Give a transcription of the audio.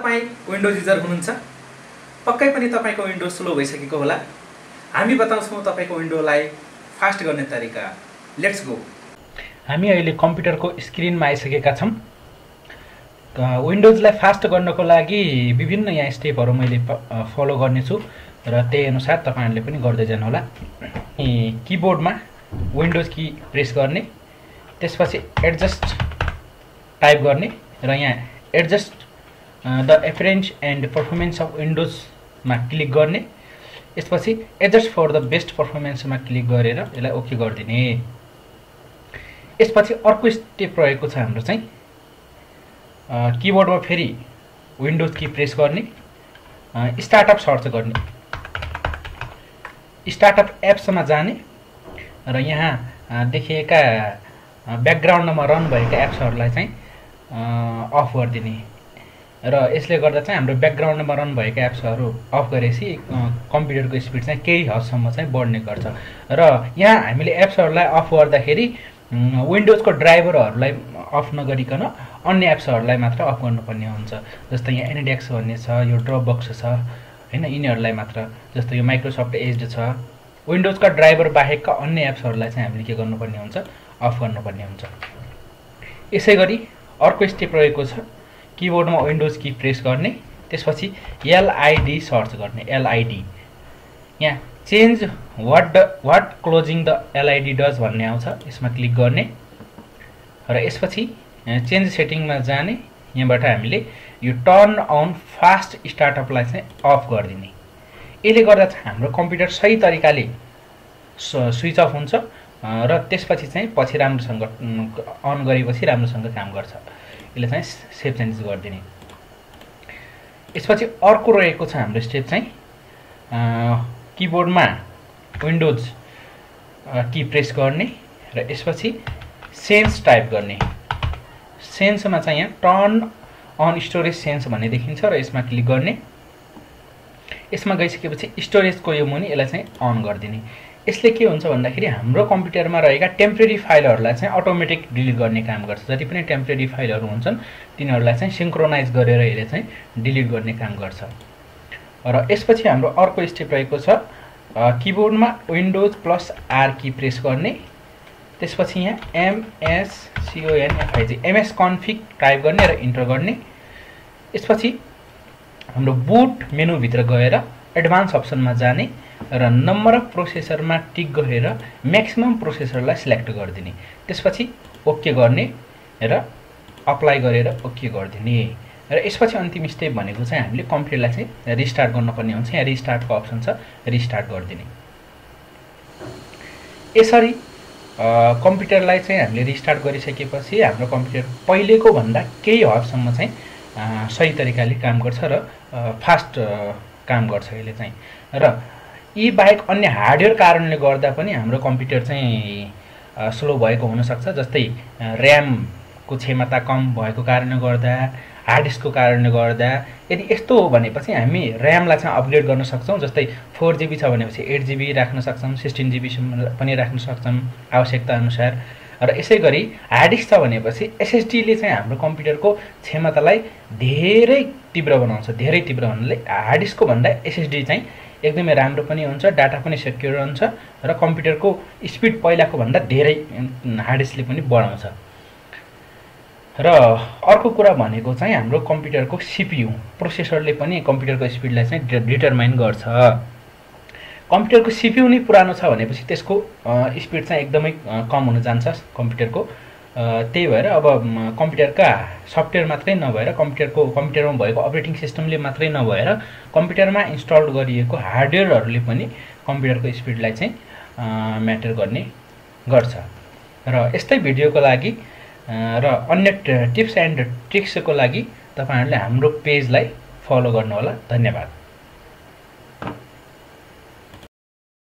तपाई windows user हुनुहुन्छ पक्कै पनि तपाईको विन्डोज स्लो भइसकेको होला। हामी बताउँछौं तपाईको विन्डोलाई फास्ट गर्ने तरिका। Let's go. हामी अहिले कम्प्युटरको स्क्रिनमा आइसकेका छौं। विन्डोजलाई फास्ट गर्नको लागि विभिन्न यहाँ स्टेपहरु मैले फलो गर्नेछु र त्यही अनुसार तपाईहरुले पनि गर्दै जानु होला। कीबोर्डमा विन्डोज की प्रेस गर्ने, त्यसपछि एडजस्ट टाइप गर्ने र यहाँ adjust the appearance and performance of Windows मा क्लिक गर्ने। यसपछि adjust for the best performance मा क्लिक गरेर यसलाई ओके गर्दिने। यसपछि अर्को स्टेप रहेको छ हाम्रो चाहिँ कीबोर्डमा फेरि विन्डोज की प्रेस गर्ने, स्टार्टअप सर्च गर्ने, स्टार्टअप एप्स मा जाने र यहाँ देखिएका ब्याकग्राउन्डमा रन भएका एप्सहरुलाई चाहिँ अफ गरिदिने र यसले गर्दा चाहिँ हाम्रो ब्याकग्राउन्डमा रन भएका एप्सहरु अफ गरेपछि कम्प्युटरको स्पिड चाहिँ केही हदसम्म चाहिँ बढ्ने गर्छ। र यहाँ हामीले एप्सहरुलाई अफ गर्दाखेरि विन्डोजको ड्राइभरहरुलाई अफ नगरिकन अन्य एप्सहरुलाई मात्र अफ गर्नुपर्ने हुन्छ। जस्तै यहाँ एनिडेक्स भन्ने छ, यो ड्रपबक्स छ हैन, यिनीहरुलाई मात्र। जस्तै यो माइक्रोसफ्ट एज छ। विन्डोजका ड्राइभर बाहेकका अन्य एप्सहरुलाई चाहिँ हामीले के गर्नुपर्ने हुन्छ, अफ गर्नुपर्ने हुन्छ। यसैगरी अर्को स्टेप रहेको छ कीबोर्डमा विन्डोज की प्रेस गर्ने, त्यसपछि एलआईडी सर्च गर्ने। एलआईडी यहाँ change what closing the LID does भन्ने आउँछ, यसमा क्लिक गर्ने र यसपछि चेन्ज सेटिङमा जाने। यहाँबाट हामीले यो टर्न अन फास्ट स्टार्टअपलाई चाहिँ अफ गरिदिने। यसले गर्दा चाहिँ हाम्रो कम्प्युटर सही तरिकाले स्विच अफ हुन्छ र त्यसपछि चाहिँ पछि राम्रोसँग अन गरेपछि राम्रोसँग काम गर्छ। यसले चाहिँ सेभ चेन्जेस गरिदिने। यसपछि अर्को रहेको छ हाम्रो स्टेप चाहिँ कीबोर्डमा विन्डोज की प्रेस गर्ने र यसपछि सेन्स टाइप गर्ने। सेन्समा चाहिँ यहाँ टर्न अन स्टोरेज सेन्स भन्ने देखिन्छ र यसमा क्लिक गर्ने। यसमा गइसकेपछि स्टोरेजको यो मुनि यसलाई चाहिँ अन गरिदिने। यसले के हुन्छ भन्दाखेरि हाम्रो कम्प्युटरमा रहेका टेम्परेरी फाइलहरुलाई चाहिँ अटोमेटिक डिलिट गर्ने काम गर्छ। जति पनि टेम्परेरी फाइलहरु हुन्छन् तिनीहरुलाई चाहिँ सिंक्रोनाइज गरेर यसले चाहिँ डिलिट गर्ने काम गर्छ। र यसपछि हाम्रो अर्को स्टेप रहेको छ कीबोर्डमा Windows plus R key press गर्ने, त्यसपछि यहाँ एमएस कन्फिग टाइप गर्ने र इन्टर गर्ने। यसपछि हाम्रो बुट मेनु भित्र गएर एडभान्स अप्सनमा जाने र नम्बर अफ प्रोसेसरमा टिक गरेर म्याक्सिमम प्रोसेसरलाई सिलेक्ट गरिदिने। त्यसपछि ओके गर्ने र अप्लाई गरेर ओके गरिदिने। र यसपछि अन्तिम स्टेप भनेको चाहिँ हामीले कम्प्युटरलाई चाहिँ रिस्टार्ट गर्नुपर्ने हुन्छ। यहाँ रिस्टार्टको अप्सन छ, रिस्टार्ट गरिदिने। यसरी कम्प्युटरलाई चाहिँ हामीले रिस्टार्ट गरिसकेपछि हाम्रो कम्प्युटर पहिलेको भन्दा केही हदसम्म चाहिँ सही तरिकाले काम गर्छ र फास्ट काम गर्छ यसले चाहिँ। र यी बाहेक अन्य हार्डवेयर कारणले गर्दा पनि हाम्रो कम्प्युटर चाहिँ स्लो भएको हुन सक्छ। जस्तै र्यामको क्षमता कम भएको कारणले गर्दा, हार्ड डिस्कको कारणले गर्दा। यदि यस्तो हो भनेपछि हामी र्यामलाई चाहिँ अपग्रेड गर्न सक्छौं। जस्तै 4GB छ भनेपछि 8GB राख्न सक्छौं, 16GB पनि राख्न सक्छौं आवश्यकता अनुसार। र यसैगरी हार्ड डिस्क छ भनेपछि एसएसडी ले चाहिँ हाम्रो कम्प्युटरको क्षमतालाई धेरै तीव्र बनाउँछ। धेरै तीव्र भन्नाले हार्ड डिस्कको भन्दा एसएसडी चाहिँ एकदमै राम्रो पनि हुन्छ, डाटा पनि सेक्युर रहन्छ र कम्प्युटरको स्पिड पहिलाको भन्दा धेरै हार्ड डिस्कले पनि बढाउँछ। र अर्को कुरा भनेको चाहिँ हाम्रो कम्प्युटरको सीपीयू प्रोसेसरले पनि कम्प्युटरको स्पिडलाई चाहिँ डिटरमाइन गर्छ। कम्प्युटरको सीपीयू नै पुरानो छ भनेपछि त्यसको स्पिड चाहिँ एकदमै कम हुन जान्छ कम्प्युटरको। त्यही भएर अब कम्प्युटरका सफ्टवेयर मात्रै नभएर कम्प्युटरमा भएको अपरेटिङ सिस्टमले मात्रै नभएर कम्प्युटरमा इन्स्टल गरिएको हार्डवेयरहरुले पनि कम्प्युटरको स्पिडलाई चाहिँ म्याटर गर्ने गर्छ। र यस्तै भिडियोको लागि र अन्य टिप्स एन्ड ट्रिक्सको लागि तपाईहरुले हाम्रो पेजलाई फलो गर्नु होला। धन्यवाद।